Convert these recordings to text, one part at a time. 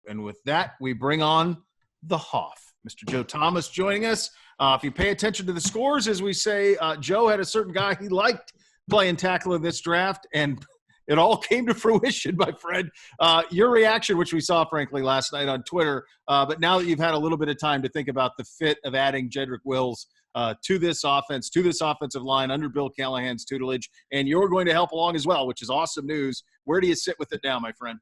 And with that, we bring on the Hoff. Mr. Joe Thomas joining us. If you pay attention to the scores, as we say, Joe had a certain guy he liked playing tackle in this draft, and it all came to fruition, my friend. Your reaction, which we saw, frankly, last night on Twitter, but now that you've had a little bit of time to think about the fit of adding Jedrick Wills to this offense, to this offensive line under Bill Callahan's tutelage, and you're going to help along as well, which is awesome news. Where do you sit with it now, my friend?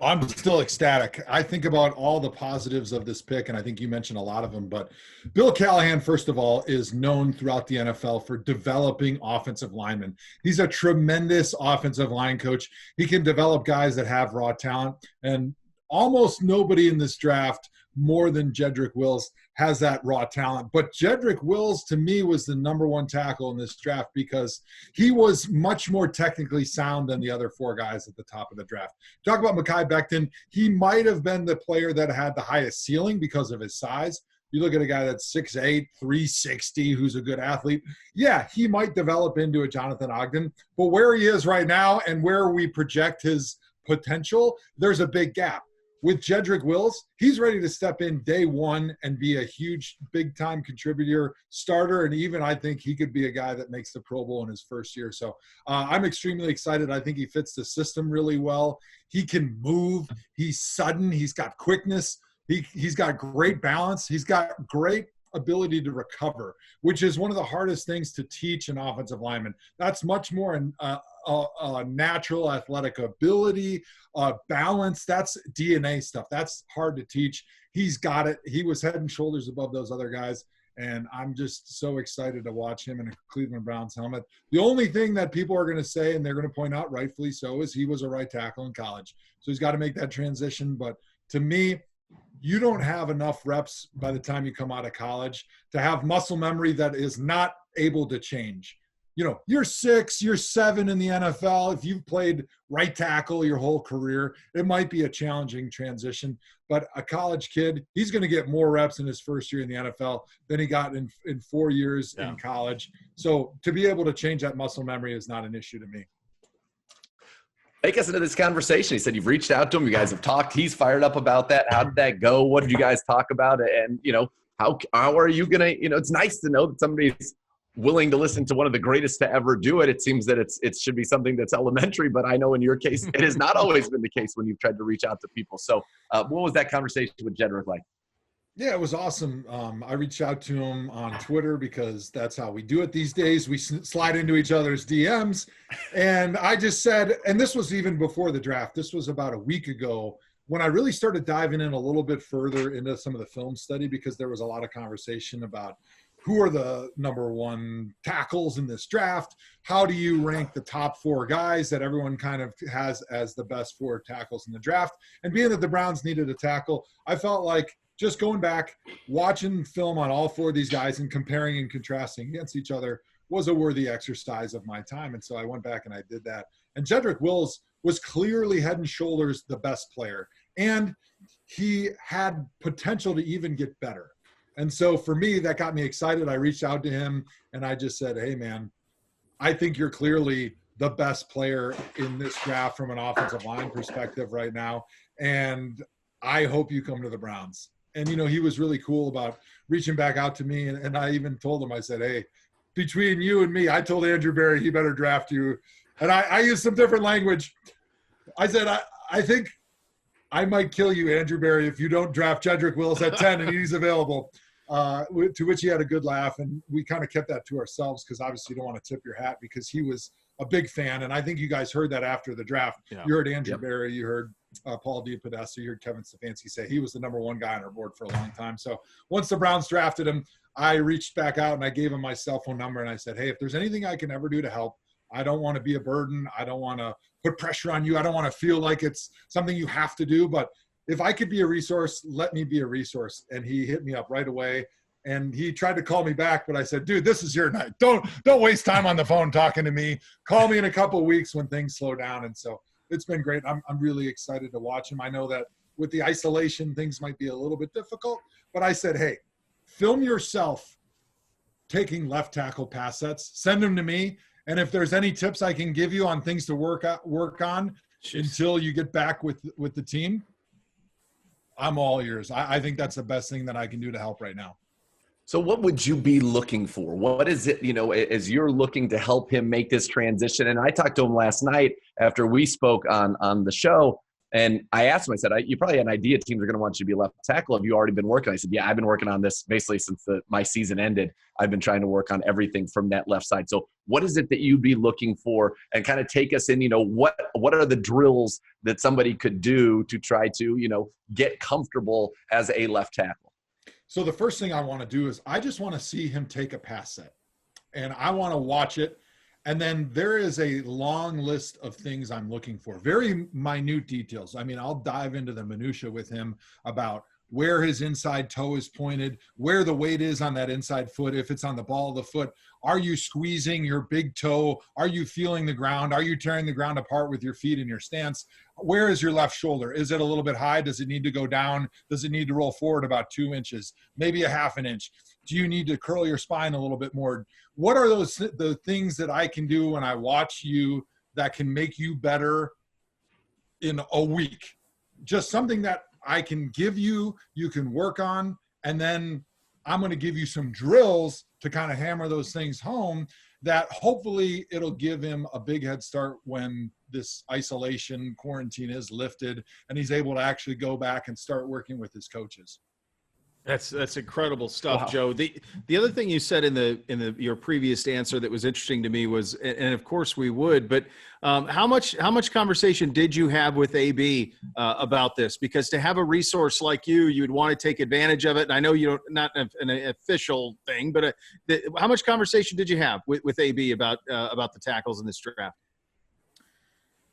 I'm still ecstatic. I think about all the positives of this pick, and I think you mentioned a lot of them. But Bill Callahan, first of all, is known throughout the NFL for developing offensive linemen. He's a tremendous offensive line coach. He can develop guys that have raw talent, and almost nobody in this draft more than Jedrick Wills has that raw talent. But Jedrick Wills, to me, was the number one tackle in this draft because he was much more technically sound than the other four guys at the top of the draft. Talk about Mekhi Becton. He might have been the player that had the highest ceiling because of his size. You look at a guy that's 6'8", 360, who's a good athlete. Yeah, he might develop into a Jonathan Ogden. But where he is right now and where we project his potential, there's a big gap. With Jedrick Wills, he's ready to step in day one and be a huge, big-time contributor, starter, and even I think he could be a guy that makes the Pro Bowl in his first year. So I'm extremely excited. I think he fits the system really well. He can move. He's sudden. He's got quickness. He's got great balance. He's got great ability to recover, which is one of the hardest things to teach an offensive lineman. That's much more a natural athletic ability, balance. That's DNA stuff. That's hard to teach. He's got it. He was head and shoulders above those other guys, and I'm just so excited to watch him in a Cleveland Browns helmet. The only thing that people are going to say, and they're going to point out rightfully so, is he was a right tackle in college. So he's got to make that transition. But to me, you don't have enough reps by the time you come out of college to have muscle memory that is not able to change. You know, you're 6, you're 7 in the NFL. If you've played right tackle your whole career, it might be a challenging transition. But a college kid, he's going to get more reps in his first year in the NFL than he got in 4 years in college. So to be able to change that muscle memory is not an issue to me. Take us into this conversation. He said you've reached out to him. You guys have talked. He's fired up about that. How did that go? What did you guys talk about? And, you know, how are you going to – you know, it's nice to know that somebody's willing to listen to one of the greatest to ever do it. It seems that it should be something that's elementary, but I know in your case it has not always been the case when you've tried to reach out to people. So what was that conversation with Jedrick like? Yeah, it was awesome. I reached out to him on Twitter because that's how we do it these days. We slide into each other's DMs. And I just said, and this was even before the draft, this was about a week ago when I really started diving in a little bit further into some of the film study because there was a lot of conversation about who are the number one tackles in this draft? How do you rank the top 4 guys that everyone kind of has as the best 4 tackles in the draft? And being that the Browns needed a tackle, I felt like just going back, watching film on all 4 of these guys and comparing and contrasting against each other was a worthy exercise of my time. And so I went back and I did that. And Jedrick Wills was clearly head and shoulders the best player. And he had potential to even get better. And so for me, that got me excited. I reached out to him and I just said, hey, man, I think you're clearly the best player in this draft from an offensive line perspective right now. And I hope you come to the Browns. And, you know, he was really cool about reaching back out to me. And I even told him, I said, hey, between you and me, I told Andrew Berry he better draft you. And I used some different language. I said, I think I might kill you, Andrew Berry, if you don't draft Jedrick Wills at 10 and he's available. To which he had a good laugh. And we kind of kept that to ourselves because obviously you don't want to tip your hat because he was a big fan. And I think you guys heard that after the draft. Yeah. You heard Andrew Berry, you heard Paul DePodesta, you heard Kevin Stefanski say he was the number 1 guy on our board for a long time. So once the Browns drafted him, I reached back out and I gave him my cell phone number and I said, hey, if there's anything I can ever do to help, I don't want to be a burden. I don't want to put pressure on you. I don't want to feel like it's something you have to do. But if I could be a resource, let me be a resource. And he hit me up right away. And he tried to call me back, but I said, dude, this is your night. Don't waste time on the phone talking to me. Call me in a couple of weeks when things slow down. And so it's been great. I'm really excited to watch him. I know that with the isolation, things might be a little bit difficult. But I said, hey, film yourself taking left tackle pass sets. Send them to me. And if there's any tips I can give you on things to work on until you get back with the team, I'm all ears. I think that's the best thing that I can do to help right now. So what would you be looking for? What is it, as you're looking to help him make this transition? And I talked to him last night after we spoke on the show, and I asked him, I said, you probably had an idea teams are going to want you to be left tackle. Have you already been working? I said, yeah, I've been working on this basically since my season ended. I've been trying to work on everything from that left side. So what is it that you'd be looking for, and kind of take us in, what are the drills that somebody could do to try to, get comfortable as a left tackle? So the first thing I want to do is I just want to see him take a pass set, and I want to watch it. And then there is a long list of things I'm looking for, very minute details. I mean, I'll dive into the minutia with him about where his inside toe is pointed, where the weight is on that inside foot, if it's on the ball of the foot. Are you squeezing your big toe? Are you feeling the ground? Are you tearing the ground apart with your feet in your stance? Where is your left shoulder? Is it a little bit high? Does it need to go down? Does it need to roll forward about 2 inches, maybe a half an inch? Do you need to curl your spine a little bit more? What are the things that I can do when I watch you that can make you better in a week? Just something that I can give you, you can work on, and then I'm going to give you some drills to kind of hammer those things home that hopefully it'll give him a big head start when this isolation quarantine is lifted and he's able to actually go back and start working with his coaches. That's incredible stuff, Wow. Joe. The other thing you said in your previous answer that was interesting to me was, and of course we would, but how much conversation did you have with AB about this? Because to have a resource like you'd want to take advantage of it. And I know you don't, not an official thing, but how much conversation did you have with AB about the tackles in this draft?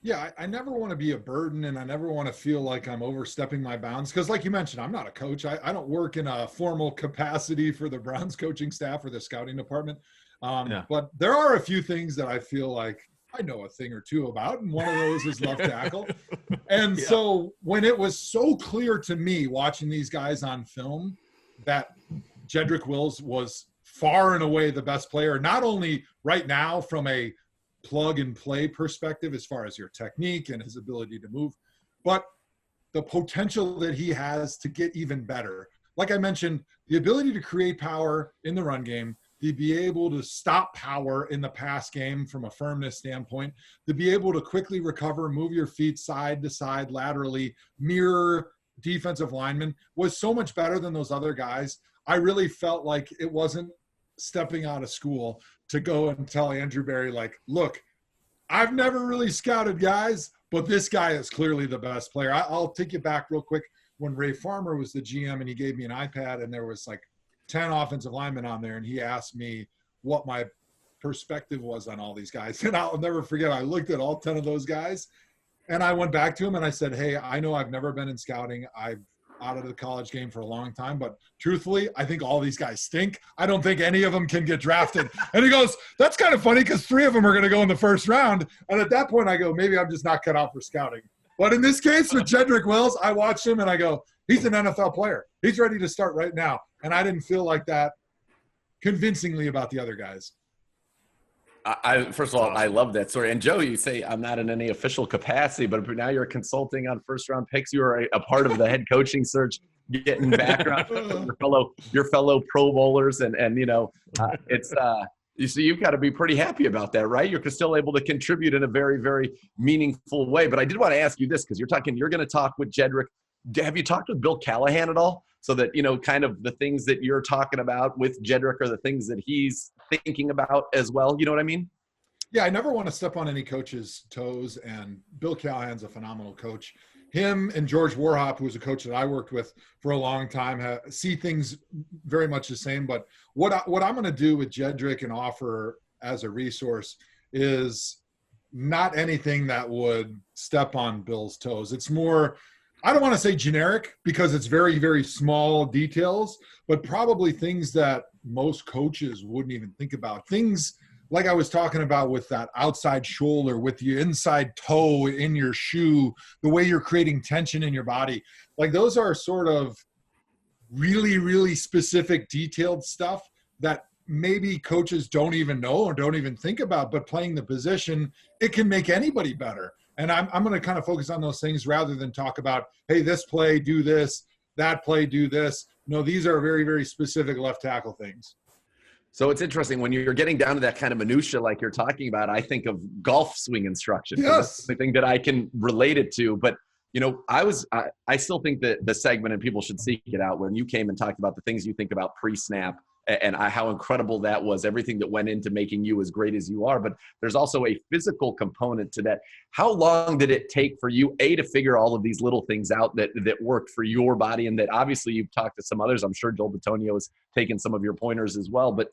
Yeah, I never want to be a burden, and I never want to feel like I'm overstepping my bounds. Because like you mentioned, I'm not a coach. I don't work in a formal capacity for the Browns coaching staff or the scouting department. But there are a few things that I feel like I know a thing or two about, and one of those is left tackle. And so when it was so clear to me watching these guys on film that Jedrick Wills was far and away the best player, not only right now from a plug and play perspective as far as your technique and his ability to move, but the potential that he has to get even better. Like I mentioned, the ability to create power in the run game, to be able to stop power in the pass game from a firmness standpoint, to be able to quickly recover, move your feet side to side laterally, mirror defensive linemen, was so much better than those other guys. I really felt like it wasn't stepping out of school to go and tell Andrew Berry, like, look, I've never really scouted guys, but this guy is clearly the best player. I'll take you back real quick when Ray Farmer was the GM and he gave me an iPad and there was like 10 offensive linemen on there, and he asked me what my perspective was on all these guys. And I'll never forget, I looked at all 10 of those guys and I went back to him and I said, hey, I know I've never been in scouting. I've out of the college game for a long time, but truthfully, I think all these guys stink. I don't think any of them can get drafted. And he goes, that's kind of funny because 3 of them are going to go in the first round. And at that point I go, maybe I'm just not cut out for scouting. But in this case with Jedrick Wills, I watched him and I go, he's an NFL player. He's ready to start right now. And I didn't feel like that convincingly about the other guys. First of all, I love that story. And Joe, you say I'm not in any official capacity, but now you're consulting on first-round picks. You are a part of the head coaching search, getting background from your fellow Pro Bowlers, and it's you see, you've got to be pretty happy about that, right? You're still able to contribute in a very, very meaningful way. But I did want to ask you this because you're going to talk with Jedrick. Have you talked with Bill Callahan at all? So that, kind of the things that you're talking about with Jedrick are the things that he's thinking about as well. You know what I mean? Yeah, I never want to step on any coach's toes, and Bill Callahan's a phenomenal coach. Him and George Warhop, who was a coach that I worked with for a long time, see things very much the same. But what I'm going to do with Jedrick and offer as a resource is not anything that would step on Bill's toes. It's more, I don't want to say generic because it's very, very small details, but probably things that most coaches wouldn't even think about. Things like I was talking about with that outside shoulder, with the inside toe in your shoe, the way you're creating tension in your body. Like those are sort of really, really specific, detailed stuff that maybe coaches don't even know or don't even think about, but playing the position, it can make anybody better. And I'm going to kind of focus on those things rather than talk about, hey, this play, do this. that play, do this. No, these are very, very specific left tackle things. So it's interesting when you're getting down to that kind of minutia like you're talking about. I think of golf swing instruction. Yes. That's the thing that I can relate it to. But I still think that the segment, and people should seek it out, when you came and talked about the things you think about pre-snap and how incredible that was, everything that went into making you as great as you are. But there's also a physical component to that. How long did it take for you, to figure all of these little things out that worked for your body, and that obviously you've talked to some others. I'm sure Joel Bitonio has taken some of your pointers as well. But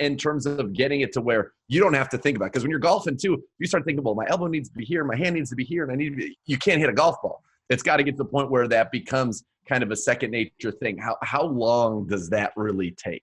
in terms of getting it to where you don't have to think about it. Because when you're golfing too, you start thinking, well, my elbow needs to be here, my hand needs to be here, and you can't hit a golf ball. It's got to get to the point where that becomes kind of a second nature thing. How long does that really take?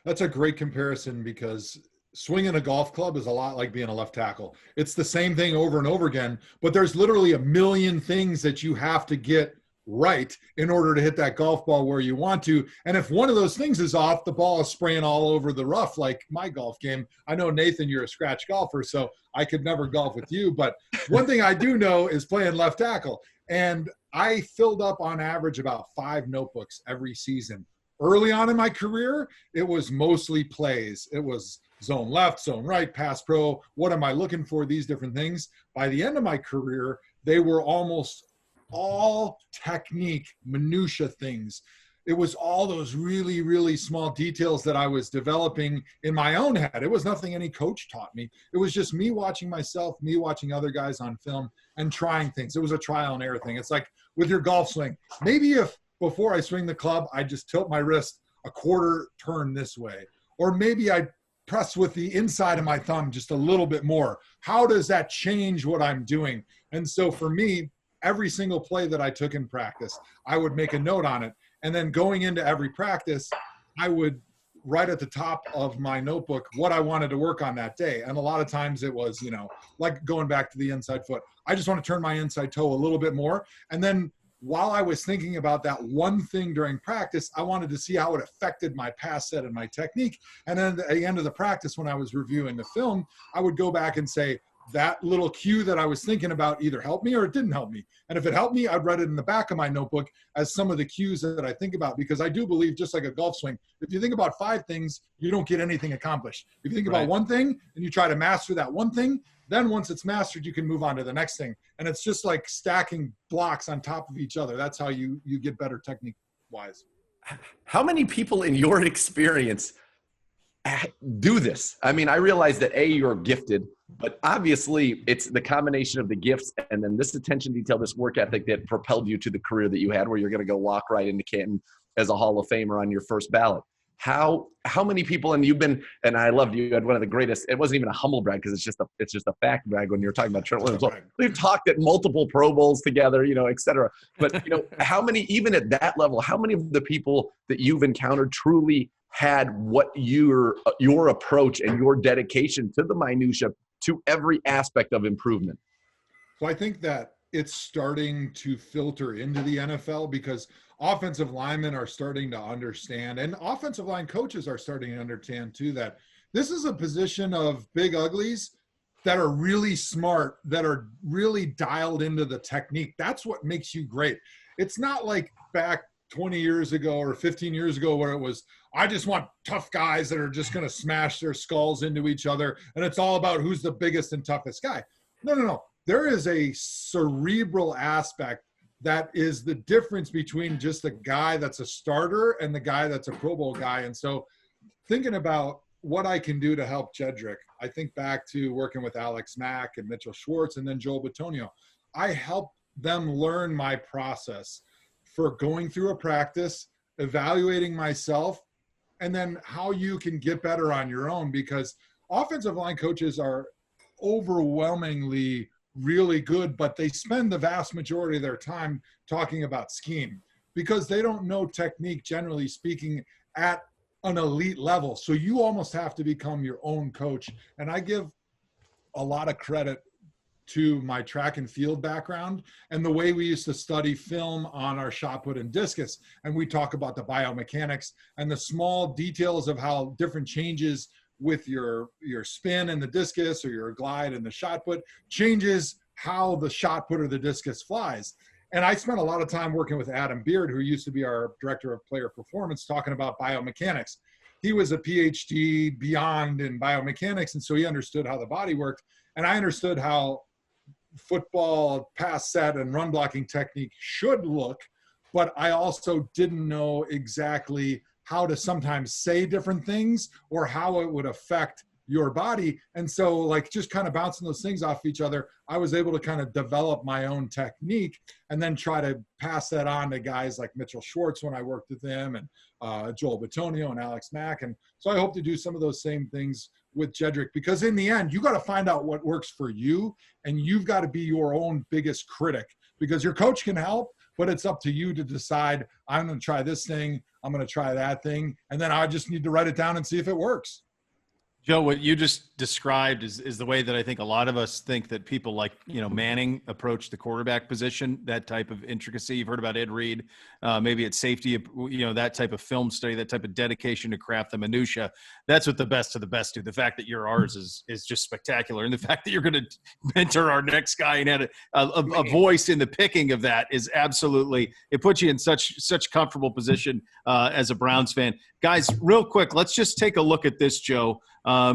That's a great comparison, because swinging a golf club is a lot like being a left tackle. It's the same thing over and over again, but there's literally a million things that you have to get right in order to hit that golf ball where you want to. And if one of those things is off, the ball is spraying all over the rough, like my golf game. I know, Nathan, you're a scratch golfer, so I could never golf with you. But one thing I do know is playing left tackle. And I filled up on average about 5 notebooks every season. Early on in my career, it was mostly plays. It was zone left, zone right, pass pro. What am I looking for? These different things. By the end of my career, they were almost all technique, minutia things. It was all those really, really small details that I was developing in my own head. It was nothing any coach taught me. It was just me watching myself, me watching other guys on film and trying things. It was a trial and error thing. It's like with your golf swing. Maybe if before I swing the club, I just tilt my wrist a quarter turn this way. Or maybe I press with the inside of my thumb just a little bit more. How does that change what I'm doing? And so for me, every single play that I took in practice, I would make a note on it. And then going into every practice, I would write at the top of my notebook what I wanted to work on that day. And a lot of times it was, like going back to the inside foot. I just want to turn my inside toe a little bit more. And then while I was thinking about that one thing during practice, I wanted to see how it affected my pass set and my technique. And then at the end of the practice, when I was reviewing the film, I would go back and say, that little cue that I was thinking about either helped me or it didn't help me. And if it helped me, I'd write it in the back of my notebook as some of the cues that I think about, because I do believe, just like a golf swing, if you think about 5 things, you don't get anything accomplished. If you think about one thing and you try to master that one thing, then once it's mastered, you can move on to the next thing. And it's just like stacking blocks on top of each other. That's how you get better technique wise. How many people in your experience do this? I mean, I realize that you're gifted, but obviously it's the combination of the gifts and then this attention detail, this work ethic that propelled you to the career that you had, where you're going to go walk right into Canton as a Hall of Famer on your first ballot. How many people, and you've been, and I loved you had one of the greatest, it wasn't even a humble brag because it's just a fact brag when you're talking about Trent Williams. Well, we've talked at multiple Pro Bowls together, et cetera. But, how many, even at that level, how many of the people that you've encountered truly had what your approach and your dedication to the minutia, to every aspect of improvement? So I think that it's starting to filter into the NFL, because offensive linemen are starting to understand, and offensive line coaches are starting to understand too, that this is a position of big uglies that are really smart, that are really dialed into the technique. That's what makes you great. It's not like back 20 years ago or 15 years ago where it was, I just want tough guys that are just going to smash their skulls into each other, and it's all about who's the biggest and toughest guy. No. There is a cerebral aspect that is the difference between just a guy that's a starter and the guy that's a Pro Bowl guy. And so thinking about what I can do to help Jedrick, I think back to working with Alex Mack and Mitchell Schwartz and then Joel Bitonio. I help them learn my process for going through a practice, evaluating myself, and then how you can get better on your own, because offensive line coaches are overwhelmingly really good, but they spend the vast majority of their time talking about scheme because they don't know technique, generally speaking, at an elite level. So you almost have to become your own coach. And I give a lot of credit to my track and field background and the way we used to study film on our shot put and discus. And we talk about the biomechanics and the small details of how different changes with your spin and the discus, or your glide and the shot put, changes how the shot put or the discus flies. And I spent a lot of time working with Adam Beard, who used to be our director of player performance, talking about biomechanics. He was a PhD beyond in biomechanics, and so he understood how the body worked. And I understood how football pass set and run blocking technique should look, but I also didn't know exactly how to sometimes say different things or how it would affect your body. And so like just kind of bouncing those things off each other, I was able to kind of develop my own technique and then try to pass that on to guys like Mitchell Schwartz when I worked with him, and Joel Bitonio and Alex Mack. And so I hope to do some of those same things with Jedrick, because in the end, you got to find out what works for you, and you've got to be your own biggest critic, because your coach can help, but it's up to you to decide, I'm going to try this thing, I'm going to try that thing, and then I just need to write it down and see if it works. Joe, what you just described is the way that I think a lot of us think that people like, Manning approach the quarterback position, that type of intricacy. You've heard about Ed Reed, maybe at safety, that type of film study, that type of dedication to craft the minutia. That's what the best of the best do. The fact that you're ours is just spectacular. And the fact that you're going to mentor our next guy and had a voice in the picking of that is absolutely, it puts you in such comfortable position as a Browns fan. Guys, real quick, let's just take a look at this, Joe.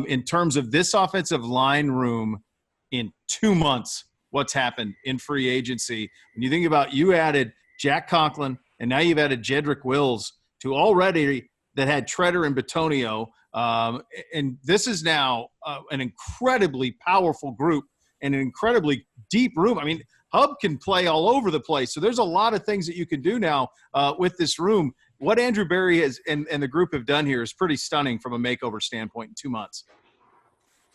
In terms of this offensive line room in 2 months, what's happened in free agency. When you think about, you added Jack Conklin, and now you've added Jedrick Wills to already that had Treader and Bitonio. And this is now an incredibly powerful group and an incredibly deep room. I mean, Hub can play all over the place. So there's a lot of things that you can do now with this room. What Andrew Berry has and the group have done here is pretty stunning from a makeover standpoint in 2 months.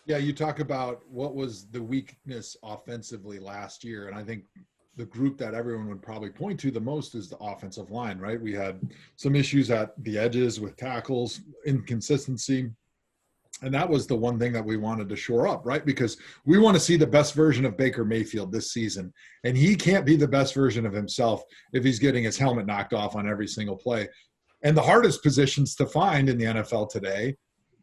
Yeah, you talk about what was the weakness offensively last year, and I think the group that everyone would probably point to the most is the offensive line, right? We had some issues at the edges with tackles, inconsistency, and that was the one thing that we wanted to shore up, right? Because we want to see the best version of Baker Mayfield this season. And he can't be the best version of himself if he's getting his helmet knocked off on every single play. And the hardest positions to find in the NFL today,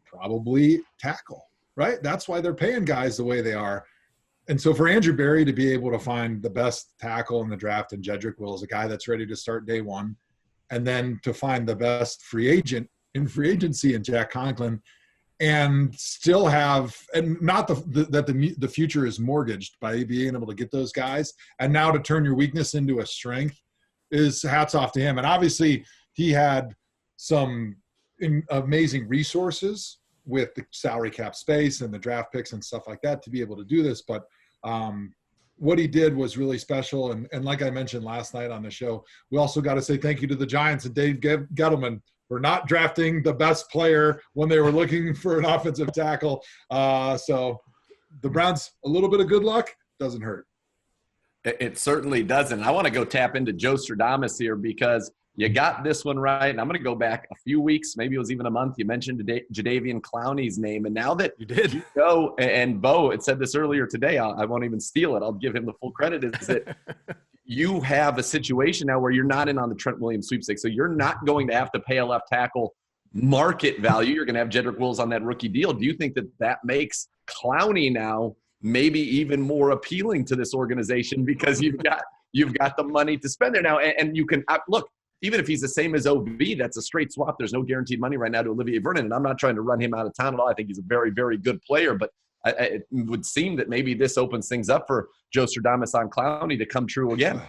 probably tackle, right? That's why they're paying guys the way they are. And so for Andrew Berry to be able to find the best tackle in the draft in Jedrick Wills, a guy that's ready to start day one, and then to find the best free agent in free agency in Jack Conklin, and still have, and not the future is mortgaged by being able to get those guys, and now to turn your weakness into a strength, is hats off to him. And obviously he had some amazing resources with the salary cap space and the draft picks and stuff like that to be able to do this. But what he did was really special. And like I mentioned last night on the show, we also got to say thank you to the Giants and Dave Gettleman for not drafting the best player when they were looking for an offensive tackle. So the Browns, a little bit of good luck doesn't hurt. It certainly doesn't. I want to go tap into Joe Stradamus here, because you got this one right. And I'm going to go back a few weeks, maybe it was even a month. You mentioned Jadeveon Clowney's name. And now that you did, Joe and Beau had said this earlier today, I won't even steal it. I'll give him the full credit, is that you have a situation now where you're not in on the Trent Williams sweepstakes. So you're not going to have to pay a left tackle market value. You're going to have Jedrick Wills on that rookie deal. Do you think that makes Clowney now maybe even more appealing to this organization, because you've got the money to spend there now, and you can look, even if he's the same as OV, that's a straight swap. There's no guaranteed money right now to Olivier Vernon, and I'm not trying to run him out of town at all. I think he's a very, very good player, but it would seem that maybe this opens things up for Joe Stradamus on Clowney to come true again.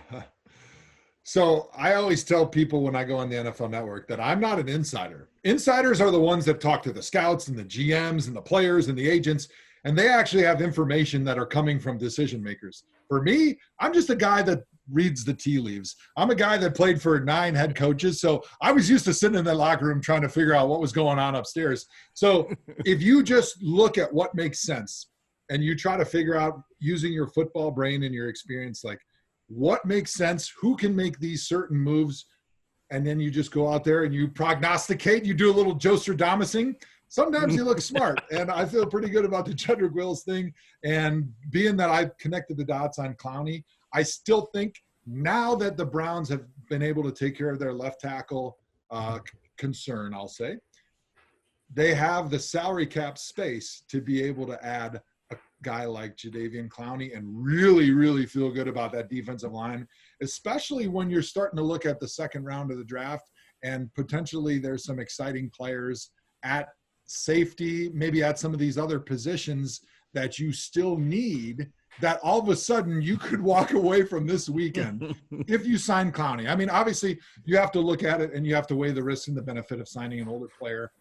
So I always tell people when I go on the NFL Network that I'm not an insider. Insiders are the ones that talk to the scouts and the GMs and the players and the agents, and they actually have information that are coming from decision makers. For me, I'm just a guy that reads the tea leaves. I'm a guy that played for 9 head coaches, so I was used to sitting in the locker room trying to figure out what was going on upstairs. So if you just look at what makes sense and you try to figure out, using your football brain and your experience, like what makes sense, who can make these certain moves, and then you just go out there and you prognosticate, you do a little Joe Stradamusing. Sometimes you look smart, and I feel pretty good about the Jedrick Wills thing. And being that I've connected the dots on Clowney, I still think now that the Browns have been able to take care of their left tackle concern, I'll say, they have the salary cap space to be able to add a guy like Jadeveon Clowney and really, really feel good about that defensive line. especially when you're starting to look at the second round of the draft and potentially there's some exciting players at safety, maybe at some of these other positions that you still need, that all of a sudden you could walk away from this weekend if you sign Clowney. I mean, obviously you have to look at it and you have to weigh the risk and the benefit of signing an older player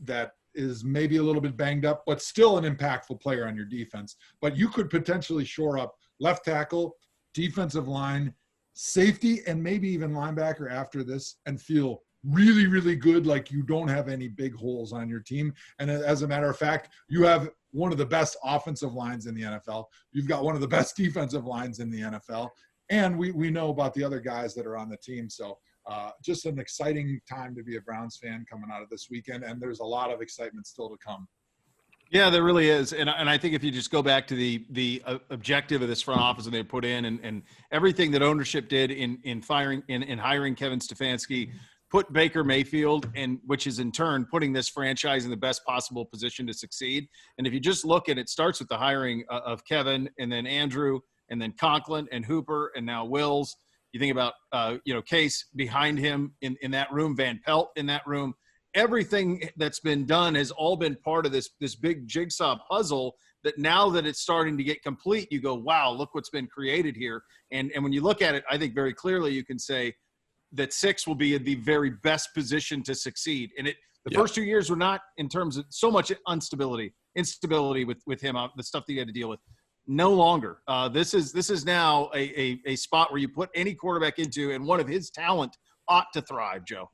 that is maybe a little bit banged up, but still an impactful player on your defense. But you could potentially shore up left tackle, defensive line, safety, and maybe even linebacker after this and feel really, really good, like you don't have any big holes on your team. And as a matter of fact, you have one of the best offensive lines in the NFL. You've got one of the best defensive lines in the NFL. And we know about the other guys that are on the team. So just an exciting time to be a Browns fan coming out of this weekend. And there's a lot of excitement still to come. Yeah, there really is. And I think if you just go back to the objective of this front office that they put in and everything that ownership did in hiring Kevin Stefanski, put Baker Mayfield, and which is in turn putting this franchise in the best possible position to succeed. And if you just look at it, starts with the hiring of Kevin and then Andrew and then Conklin and Hooper and now Wills. You think about, Case behind him in that room, Van Pelt in that room. Everything that's been done has all been part of this big jigsaw puzzle that now that it's starting to get complete, you go, wow, look what's been created here. And when you look at it, I think very clearly you can say that 6 will be in the very best position to succeed. And the first 2 years were not in terms of so much instability with him, the stuff that he had to deal with. No longer. This is now a spot where you put any quarterback into, and one of his talent ought to thrive, Joe.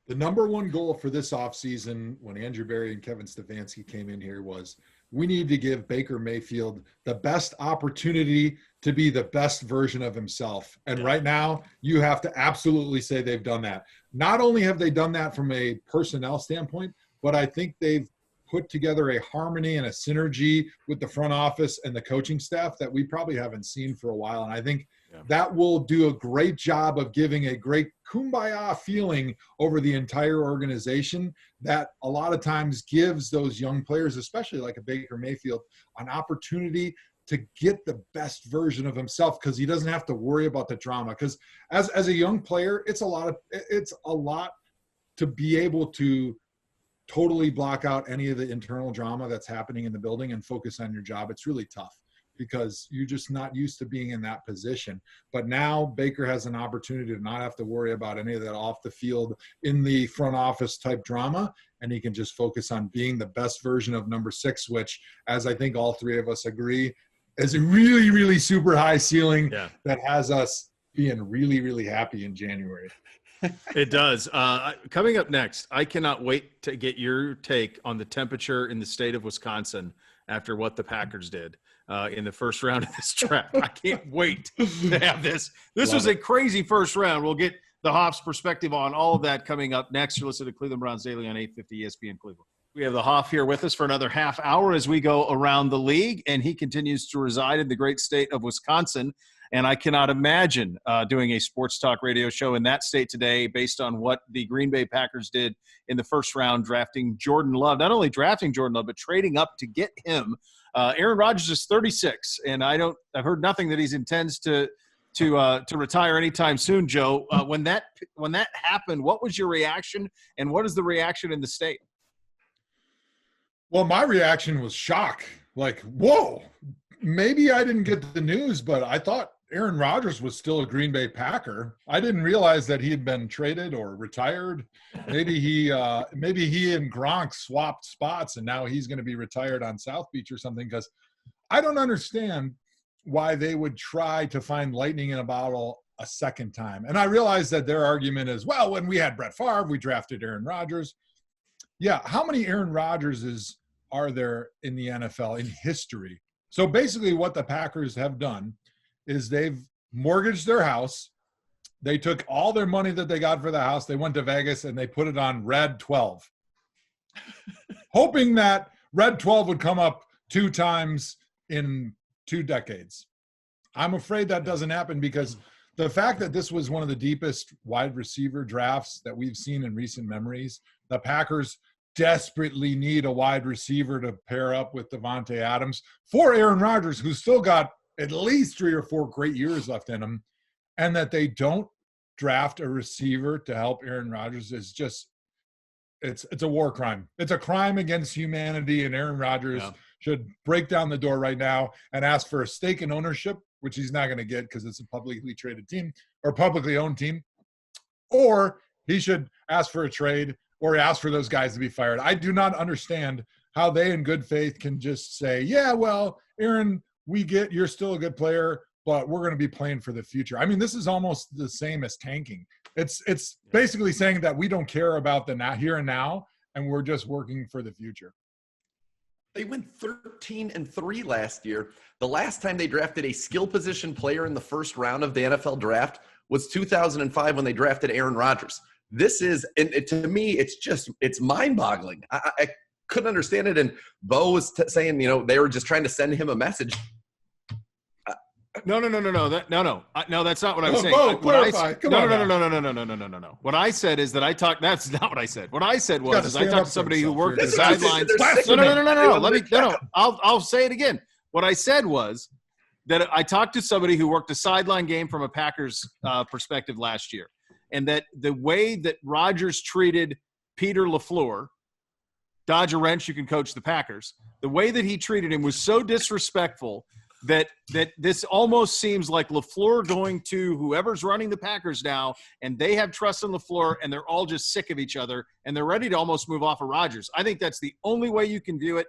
The number one goal for this offseason when Andrew Berry and Kevin Stefanski came in here was we need to give Baker Mayfield the best opportunity to be the best version of himself. And right now, you have to absolutely say they've done that. Not only have they done that from a personnel standpoint, but I think they've put together a harmony and a synergy with the front office and the coaching staff that we probably haven't seen for a while. And I think that will do a great job of giving a great kumbaya feeling over the entire organization that a lot of times gives those young players, especially like a Baker Mayfield, an opportunity to get the best version of himself because he doesn't have to worry about the drama. Because as a young player, it's a lot to be able to totally block out any of the internal drama that's happening in the building and focus on your job. It's really tough because you're just not used to being in that position. But now Baker has an opportunity to not have to worry about any of that off the field in the front office type drama. And he can just focus on being the best version of number 6, which, as I think all three of us agree, is a really, really super high ceiling that has us being really, really happy in January. It does. Coming up next, I cannot wait to get your take on the temperature in the state of Wisconsin after what the Packers did in the first round of this draft. I can't wait to have this. This was a crazy first round. We'll get the Hoff's perspective on all of that coming up next. You're listening to Cleveland Browns Daily on 850 ESPN Cleveland. We have the Hoff here with us for another half hour as we go around the league, and he continues to reside in the great state of Wisconsin. And I cannot imagine doing a sports talk radio show in that state today based on what the Green Bay Packers did in the first round, drafting Jordan Love. Not only drafting Jordan Love, but trading up to get him. Aaron Rodgers is 36, and I've heard nothing that he intends to retire anytime soon. Joe, when that happened, what was your reaction, and what is the reaction in the state? Well, my reaction was shock. Like, whoa, maybe I didn't get the news, but I thought Aaron Rodgers was still a Green Bay Packer. I didn't realize that he had been traded or retired. Maybe he and Gronk swapped spots and now he's going to be retired on South Beach or something, because I don't understand why they would try to find lightning in a bottle a second time. And I realize that their argument is, well, when we had Brett Favre, we drafted Aaron Rodgers. Yeah, how many Aaron Rodgerses are there in the NFL in history? So basically what the Packers have done is they've mortgaged their house. They took all their money that they got for the house. They went to Vegas and they put it on Red 12, hoping that Red 12 would come up 2 times in 2 decades. I'm afraid that doesn't happen because the fact that this was one of the deepest wide receiver drafts that we've seen in recent memories, the Packers desperately need a wide receiver to pair up with Devontae Adams for Aaron Rodgers, who's still got at least 3 or 4 great years left in him, and that they don't draft a receiver to help Aaron Rodgers is just it's a war crime. It's a crime against humanity, and Aaron Rodgers should break down the door right now and ask for a stake in ownership, which he's not going to get because it's a publicly traded team or publicly owned team, or he should ask for a trade or ask for those guys to be fired. I do not understand how they in good faith can just say, yeah, well, Aaron, we get you're still a good player, but we're going to be playing for the future. I mean, this is almost the same as tanking. It's basically saying that we don't care about the now, here and now, and we're just working for the future. They went 13-3 last year. The last time they drafted a skill position player in the first round of the NFL draft was 2005 when they drafted Aaron Rodgers. This is, and to me, it's mind-boggling. I couldn't understand it. And Beau was saying, they were just trying to send him a message. No, that's not what I was saying. Beau, clarify. No. What I said is that I talked. That's not what I said. What I said was I talked to somebody who worked the sidelines. No. I'll say it again. What I said was that I talked to somebody who worked a sideline game from a Packers perspective last year, and that the way that Rodgers treated Peter LaFleur, dodge a wrench, you can coach the Packers. The way that he treated him was so disrespectful that this almost seems like LaFleur going to whoever's running the Packers now, and they have trust in LaFleur, and they're all just sick of each other, and they're ready to almost move off of Rodgers. I think that's the only way you can view it.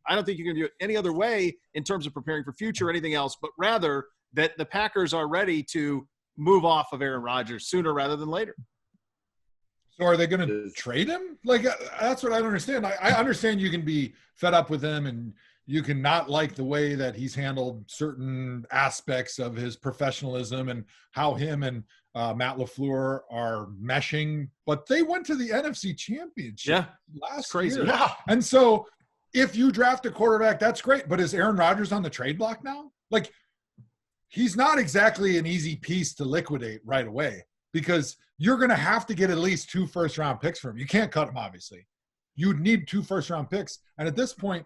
I don't think you can view it any other way in terms of preparing for future or anything else, but rather that the Packers are ready to move off of Aaron Rodgers sooner rather than later. So are they going to trade him? Like, that's what I don't understand. I understand you can be fed up with him and you can not like the way that he's handled certain aspects of his professionalism and how him and Matt LaFleur are meshing, but they went to the NFC Championship last year. Yeah. And so if you draft a quarterback, that's great. But is Aaron Rodgers on the trade block now? Like, he's not exactly an easy piece to liquidate right away because you're going to have to get at least 2 first-round picks for him. You can't cut him, obviously. You'd need 2 first-round picks. And at this point,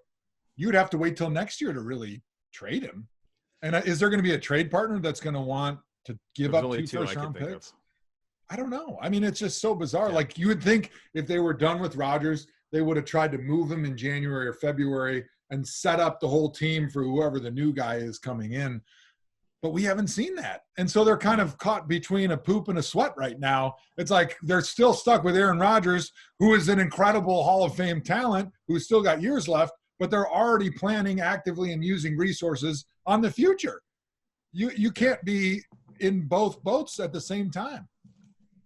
you'd have to wait till next year to really trade him. And is there going to be a trade partner that's going to want to give up 2 first-round picks? I don't know. I mean, it's just so bizarre. Yeah. Like, you would think if they were done with Rodgers, they would have tried to move him in January or February and set up the whole team for whoever the new guy is coming in. But we haven't seen that. And so they're kind of caught between a poop and a sweat right now. It's like they're still stuck with Aaron Rodgers, who is an incredible Hall of Fame talent, who's still got years left, but they're already planning actively and using resources on the future. You can't be in both boats at the same time.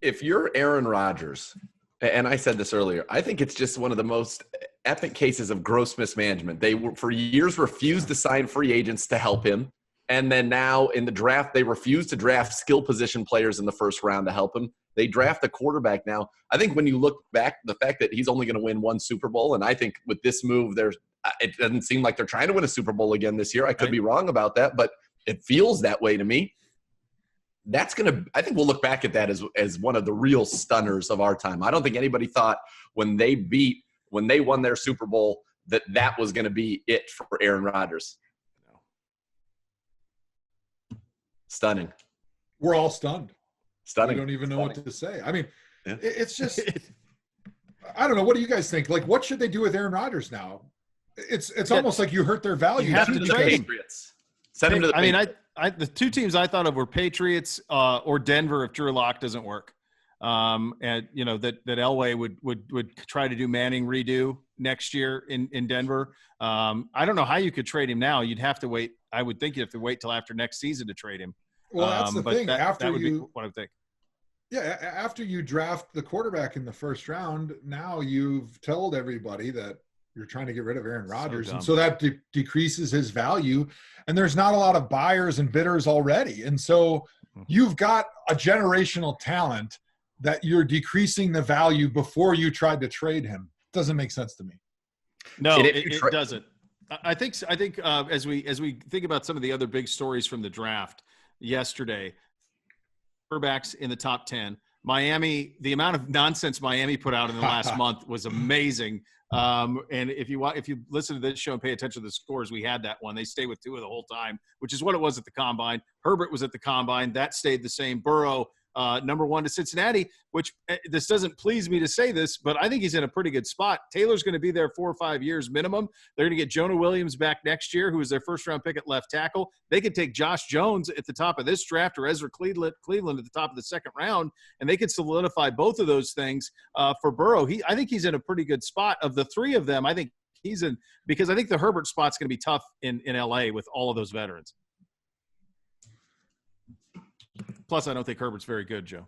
If you're Aaron Rodgers, and I said this earlier, I think it's just one of the most epic cases of gross mismanagement. They for years refused to sign free agents to help him. And then now in the draft, they refuse to draft skill position players in the first round to help him. They draft a quarterback now. I think when you look back, the fact that he's only going to win 1 Super Bowl, and I think with this move, it doesn't seem like they're trying to win a Super Bowl again this year. I could be wrong about that, but it feels that way to me. I think we'll look back at that as one of the real stunners of our time. I don't think anybody thought when they won their Super Bowl that was going to be it for Aaron Rodgers. Stunning. We're all stunned. Stunning. We don't even know what to say. I mean, it's just – I don't know. What do you guys think? Like, what should they do with Aaron Rodgers now? It's almost like you hurt their value. You have to trade him. Send him to the Patriots. The 2 teams I thought of were Patriots or Denver if Drew Lock doesn't work. And, that Elway would try to do Manning redo next year in Denver. I don't know how you could trade him now. You'd have to wait. I would think you'd have to wait till after next season to trade him. Well, that's the thing. That would be what I would think. Yeah, after you draft the quarterback in the first round, now you've told everybody that you're trying to get rid of Aaron Rodgers. And so that decreases his value. And there's not a lot of buyers and bidders already. And so you've got a generational talent that you're decreasing the value before you tried to trade him. Doesn't make sense to me. No, it doesn't. I think as we think about some of the other big stories from the draft yesterday, quarterbacks in the top 10, Miami, the amount of nonsense Miami put out in the last month was amazing. And if you listen to this show and pay attention to the scores, we had that one. They stayed with Tua the whole time, which is what it was at the Combine. Herbert was at the Combine. That stayed the same. Burrow, number 1 to Cincinnati, which this doesn't please me to say this, but I think he's in a pretty good spot. Taylor's going to be there 4 or 5 years minimum. They're going to get Jonah Williams back next year, who was their first-round pick at left tackle. They could take Josh Jones at the top of this draft or Ezra Cleveland at the top of the second round, and they could solidify both of those things for Burrow. I think he's in a pretty good spot. Of the 3 of them, I think he's in, because I think the Herbert spot's going to be tough in L.A. with all of those veterans. Plus, I don't think Herbert's very good, Joe.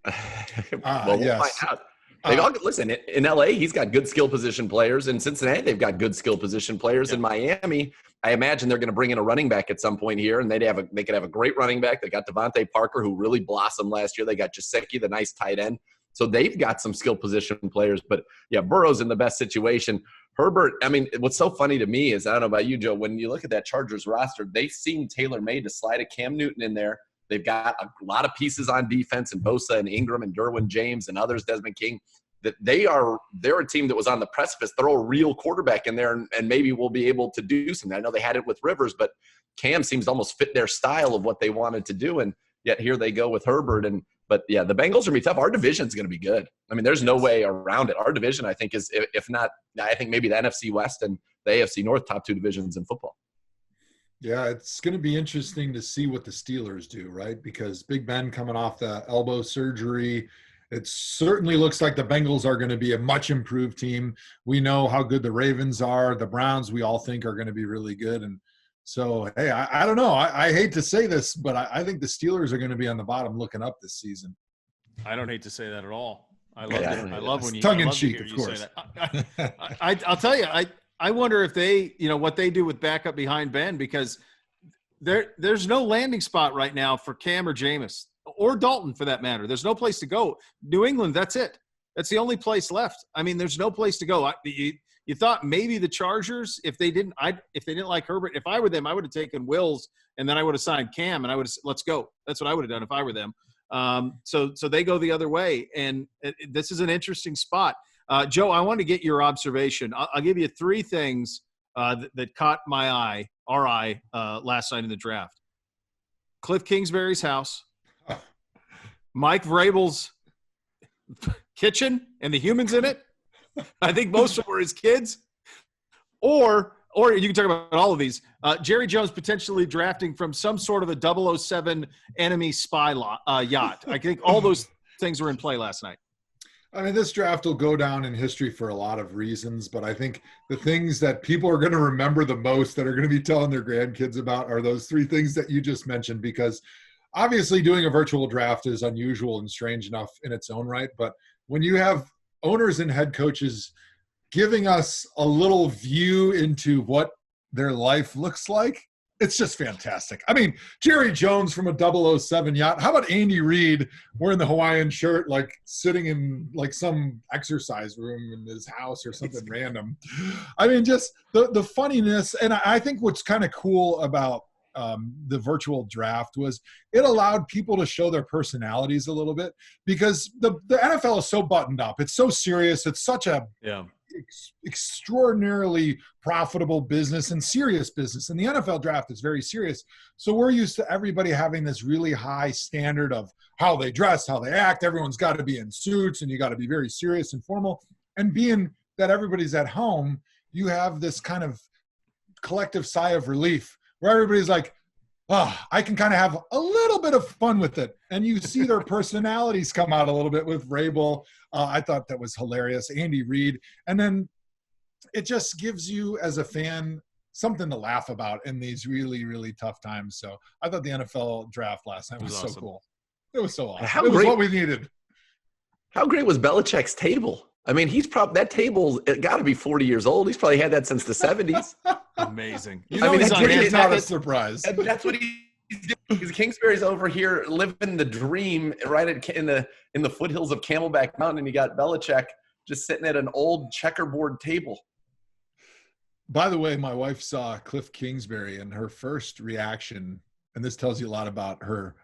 We'll find out. Listen, in LA, he's got good skill position players. In Cincinnati, they've got good skill position players. In Miami, I imagine they're going to bring in a running back at some point here, and they could have a great running back. They got Devontae Parker, who really blossomed last year. They got Gesicki, the nice tight end. So they've got some skill position players. But, yeah, Burrow's in the best situation. Herbert, I mean, what's so funny to me is, I don't know about you, Joe, when you look at that Chargers roster, they seem tailor-made to slide a Cam Newton in there. They've got a lot of pieces on defense, and Bosa and Ingram and Derwin James and others, Desmond King, that they're a team that was on the precipice. Throw a real quarterback in there and maybe we'll be able to do something. I know they had it with Rivers, but Cam seems to almost fit their style of what they wanted to do. And yet here they go with Herbert. But yeah, the Bengals are going to be tough. Our division's going to be good. I mean, there's no way around it. Our division, I think, is, if not, I think maybe the NFC West and the AFC North, top 2 divisions in football. Yeah, it's going to be interesting to see what the Steelers do, right? Because Big Ben coming off the elbow surgery, it certainly looks like the Bengals are going to be a much improved team. We know how good the Ravens are. The Browns, we all think, are going to be really good. And so, hey, I don't know. I hate to say this, but I think the Steelers are going to be on the bottom looking up this season. I don't hate to say that at all. I love when you tongue-in-cheek, of course. I'll tell you, I wonder if they, what they do with backup behind Ben, because there's no landing spot right now for Cam or Jameis or Dalton for that matter. There's no place to go. New England, that's it. That's the only place left. I mean, there's no place to go. You thought maybe the Chargers, if they didn't like Herbert, if I were them, I would have taken Wills and then I would have signed Cam and I would have said, let's go. That's what I would have done if I were them. So they go the other way, and this is an interesting spot. Joe, I want to get your observation. I'll give you 3 things that caught our eye last night in the draft. Cliff Kingsbury's house, Mike Vrabel's kitchen and the humans in it. I think most of them were his kids. Or you can talk about all of these. Jerry Jones potentially drafting from some sort of a 007 enemy spy yacht. I think all those things were in play last night. I mean, this draft will go down in history for a lot of reasons, but I think the things that people are going to remember the most, that are going to be telling their grandkids about, are those 3 things that you just mentioned, because obviously doing a virtual draft is unusual and strange enough in its own right. But when you have owners and head coaches giving us a little view into what their life looks like, it's just fantastic. I mean, Jerry Jones from a 007 yacht. How about Andy Reid wearing the Hawaiian shirt, like sitting in like some exercise room in his house or something random? I mean, just the funniness. And I think what's kind of cool about the virtual draft was it allowed people to show their personalities a little bit, because the NFL is so buttoned up. It's so serious. It's such a extraordinarily profitable business and serious business. And the NFL draft is very serious. So we're used to everybody having this really high standard of how they dress, how they act. Everyone's got to be in suits and you got to be very serious and formal. And being that everybody's at home, you have this kind of collective sigh of relief where everybody's like, oh, I can kind of have a little bit of fun with it. And you see their personalities come out a little bit with Vrabel. I thought that was hilarious. Andy Reid. And then it just gives you, as a fan, something to laugh about in these really, really tough times. So I thought the NFL draft last night was awesome. So cool. It was so awesome. It was what we needed. How great was Belichick's table? I mean, that table, it got to be 40 years old. He's probably had that since the 70s. Amazing. It's not a surprise. That's what he's doing. Because Kingsbury's over here living the dream right in the foothills of Camelback Mountain, and you got Belichick just sitting at an old checkerboard table. By the way, my wife saw Cliff Kingsbury, and her first reaction, and this tells you a lot about her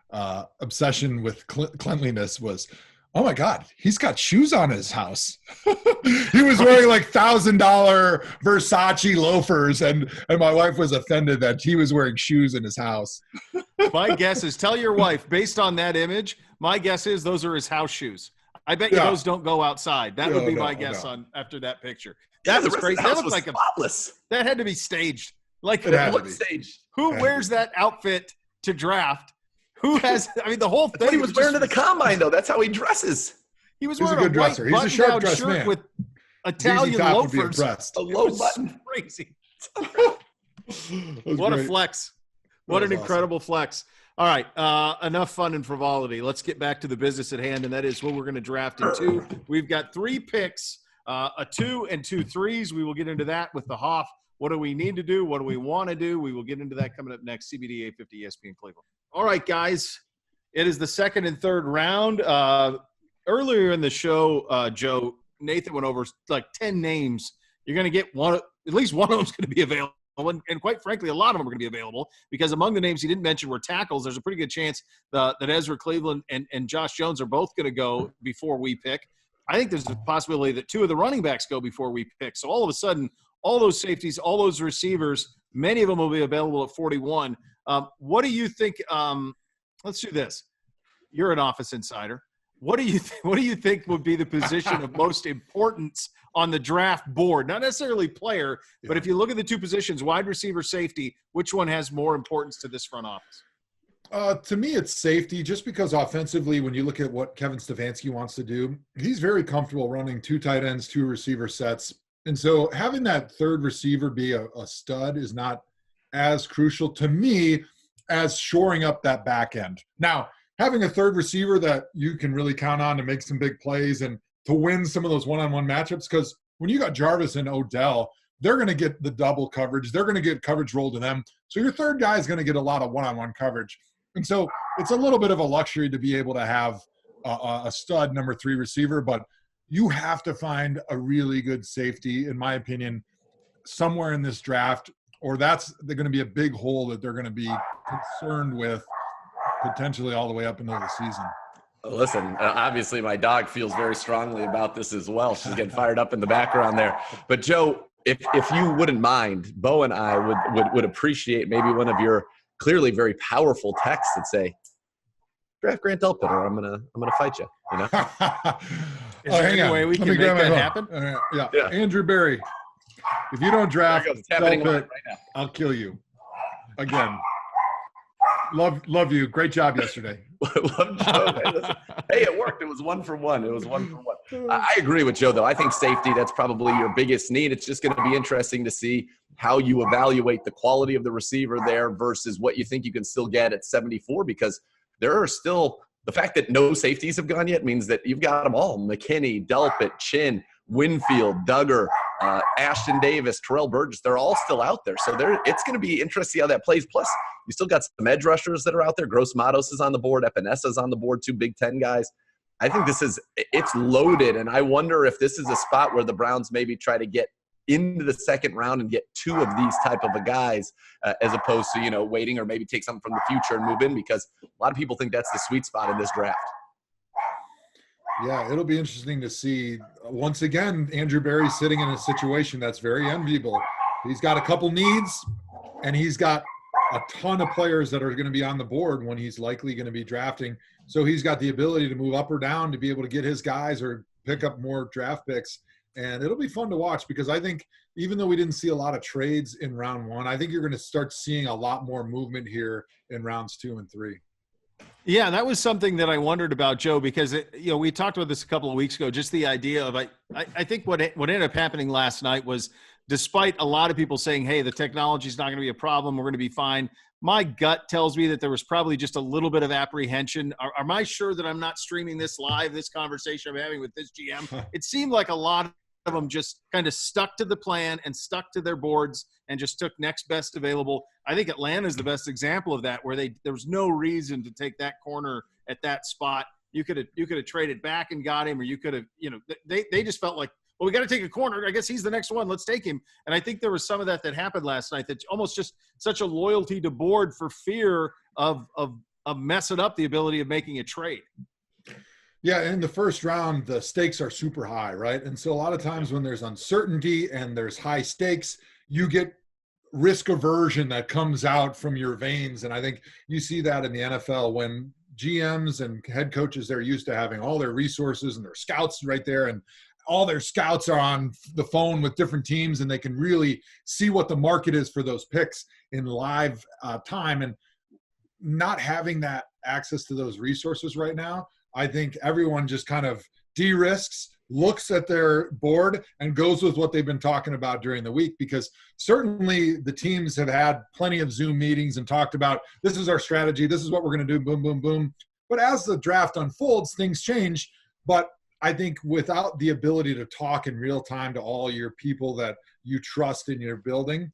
obsession with cleanliness, was, Oh my God, he's got shoes on his house. He was wearing like $1,000 Versace loafers, and my wife was offended that he was wearing shoes in his house. My guess is, tell your wife, based on that image, my guess is those are his house shoes. I bet you those don't go outside. That would be my guess on after that picture. That was crazy. That looked like spotless. That had to be staged. Like what staged? Who wears that outfit to draft? Who has? I mean, the whole thing. That's what he was wearing to the combine, though. That's how he dresses. He was He's wearing a good dresser. He's a sharp dressed man with Italian loafers. A low button. Crazy. What a flex! What an incredible flex! All right, enough fun and frivolity. Let's get back to the business at hand, and that is what we're going to draft in 2. We've got 3 picks, a 2 and 2 3s. We will get into that with the Hoff. What do we need to do? What do we want to do? We will get into that coming up next. CBD 850 ESPN Cleveland. All right, guys. It is the second and third round. Earlier in the show, Joe, Nathan went over like 10 names. You're going to get one. At least one of them is going to be available. And quite frankly, a lot of them are going to be available because among the names he didn't mention were tackles. There's a pretty good chance that Ezra Cleveland and Josh Jones are both going to go before we pick. I think there's a possibility that 2 of the running backs go before we pick. So all of a sudden, all those safeties, all those receivers, many of them will be available at 41. What do you think? Let's do this. You're an office insider. What do you think would be the position of most importance on the draft board? Not necessarily player, but if you look at the 2 positions, wide receiver, safety, which one has more importance to this front office? To me, it's safety, just because offensively, when you look at what Kevin Stefanski wants to do, he's very comfortable running 2 tight ends, 2 receiver sets. And so having that third receiver be a stud is not as crucial to me as shoring up that back end. Now, having a third receiver that you can really count on to make some big plays and to win some of those one-on-one matchups, because when you got Jarvis and Odell, they're going to get the double coverage. They're going to get coverage rolled to them. So your third guy is going to get a lot of one-on-one coverage. And so it's a little bit of a luxury to be able to have a stud number 3 receiver, but you have to find a really good safety, in my opinion, somewhere in this draft, or they're going to be a big hole that they're going to be concerned with potentially all the way up into the season. Listen, obviously my dog feels very strongly about this as well. She's getting fired up in the background there. But Joe, if you wouldn't mind, Beau and I would appreciate maybe one of your clearly very powerful texts that say, draft Grant Delpit or I'm gonna fight you. You know? Is there any way we can make that happen? Yeah. Andrew Berry, if you don't draft Delpit, right now, I'll kill you. Again. Love you. Great job yesterday. Love Joe. Hey, it worked. It was 1 for 1. It was 1 for 1. I agree with Joe, though. I think safety, that's probably your biggest need. It's just going to be interesting to see how you evaluate the quality of the receiver there versus what you think you can still get at 74, because there are still – the fact that no safeties have gone yet means that you've got them all. McKinney, Delpit, Chin, Winfield, Duggar, Ashton Davis, Terrell Burgess, they're all still out there. So it's going to be interesting to see how that plays. Plus, you still got some edge rushers that are out there. Gross Matos is on the board. Epenesa's on the board, 2 Big Ten guys. I think it's loaded, and I wonder if this is a spot where the Browns maybe try to get into the second round and get 2 of these type of guys as opposed to, waiting or maybe take something from the future and move in, because a lot of people think that's the sweet spot in this draft. Yeah, it'll be interesting to see. Once again, Andrew Berry's sitting in a situation that's very enviable. He's got a couple needs, and he's got a ton of players that are going to be on the board when he's likely going to be drafting. So he's got the ability to move up or down to be able to get his guys or pick up more draft picks. And it'll be fun to watch, because I think even though we didn't see a lot of trades in round 1, I think you're going to start seeing a lot more movement here in rounds 2 and 3. Yeah, that was something that I wondered about, Joe, because we talked about this a couple of weeks ago. Just the idea of I think what ended up happening last night was, despite a lot of people saying, "Hey, the technology is not going to be a problem. We're going to be fine." My gut tells me that there was probably just a little bit of apprehension. Am I sure that I'm not streaming this live? This conversation I'm having with this GM, it seemed like a lot of them just kind of stuck to the plan and stuck to their boards and just took next best available. I think Atlanta is the best example of that, where there was no reason to take that corner at that spot. You could have traded back and got him, or you could have, they just felt like, well, we got to take a corner. I guess he's the next one. Let's take him. And I think there was some of that happened last night. That's almost just such a loyalty to board for fear of messing up the ability of making a trade. Yeah, in the first round, the stakes are super high, right? And so a lot of times when there's uncertainty and there's high stakes, you get risk aversion that comes out from your veins. And I think you see that in the NFL when GMs and head coaches, they're used to having all their resources and their scouts right there, and all their scouts are on the phone with different teams, and they can really see what the market is for those picks in live time. And not having that access to those resources right now, I think everyone just kind of de-risks, looks at their board, and goes with what they've been talking about during the week, because certainly the teams have had plenty of Zoom meetings and talked about, this is our strategy, this is what we're going to do, boom, boom, boom. But as the draft unfolds, things change. But I think without the ability to talk in real time to all your people that you trust in your building,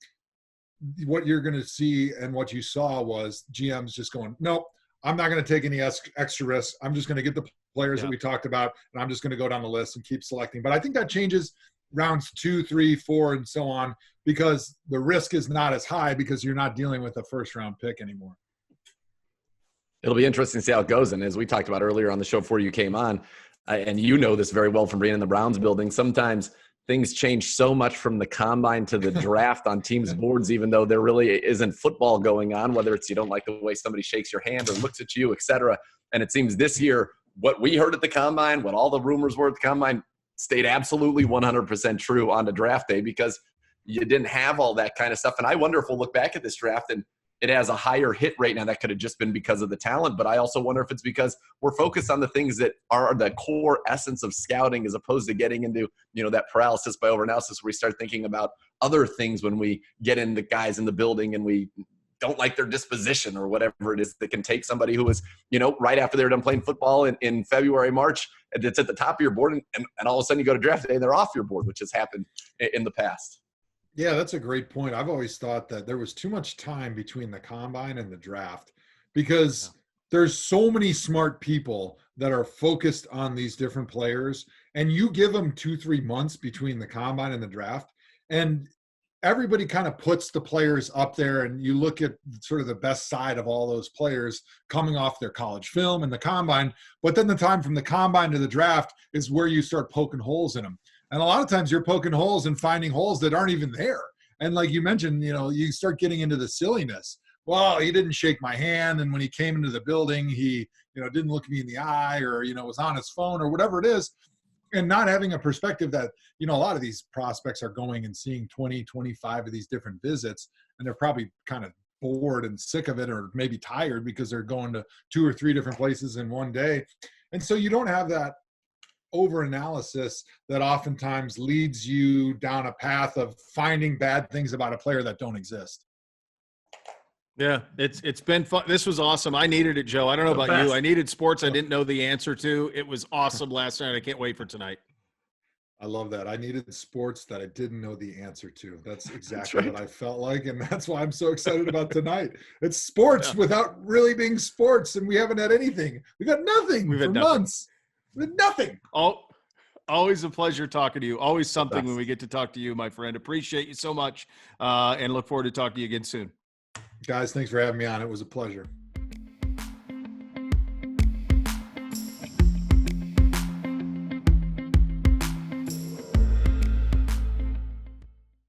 what you're going to see and what you saw was GMs just going, nope, I'm not going to take any extra risks. I'm just going to get the players that we talked about, and I'm just going to go down the list and keep selecting. But I think that changes rounds 2, 3, 4, and so on, because the risk is not as high because you're not dealing with a first-round pick anymore. It'll be interesting to see how it goes. And as we talked about earlier on the show before you came on, and you know this very well from being in the Browns building, sometimes things change so much from the combine to the draft on teams' boards, even though there really isn't football going on, whether it's you don't like the way somebody shakes your hand or looks at you, et cetera. And it seems this year, what we heard at the combine, what all the rumors were at the combine, stayed absolutely 100% true on the draft day, because you didn't have all that kind of stuff. And I wonder if we'll look back at this draft and it has a higher hit rate. Now, that could have just been because of the talent, but I also wonder if it's because we're focused on the things that are the core essence of scouting, as opposed to getting into, that paralysis by overanalysis, where we start thinking about other things when we get in the guys in the building and we don't like their disposition or whatever it is that can take somebody who is, right after they're done playing football in February, March, and it's at the top of your board, and all of a sudden you go to draft day and they're off your board, which has happened in the past. Yeah, that's a great point. I've always thought that there was too much time between the combine and the draft, because there's so many smart people that are focused on these different players, and you give them 2-3 months between the combine and the draft, and everybody kind of puts the players up there, and you look at sort of the best side of all those players coming off their college film and the combine. But then the time from the combine to the draft is where you start poking holes in them. And a lot of times you're poking holes and finding holes that aren't even there. And like you mentioned, you start getting into the silliness. Well, he didn't shake my hand, and when he came into the building, he, didn't look me in the eye, or, was on his phone, or whatever it is. And not having a perspective that, a lot of these prospects are going and seeing 20, 25 of these different visits, and they're probably kind of bored and sick of it, or maybe tired because they're going to 2 or 3 different places in one day. And so you don't have that over-analysis that oftentimes leads you down a path of finding bad things about a player that don't exist. Yeah, it's been fun. This was awesome. I needed it, Joe. I don't know about you. I needed sports I didn't know the answer to. It was awesome last night. I can't wait for tonight. I love that. I needed sports that I didn't know the answer to. That's exactly what I felt like, and that's why I'm so excited about tonight. It's sports without really being sports, and we haven't had anything. We got nothing for months. With nothing. Always a pleasure talking to you. Always something when we get to talk to you, my friend. Appreciate you so much, and look forward to talking to you again soon. Guys, thanks for having me on. It was a pleasure.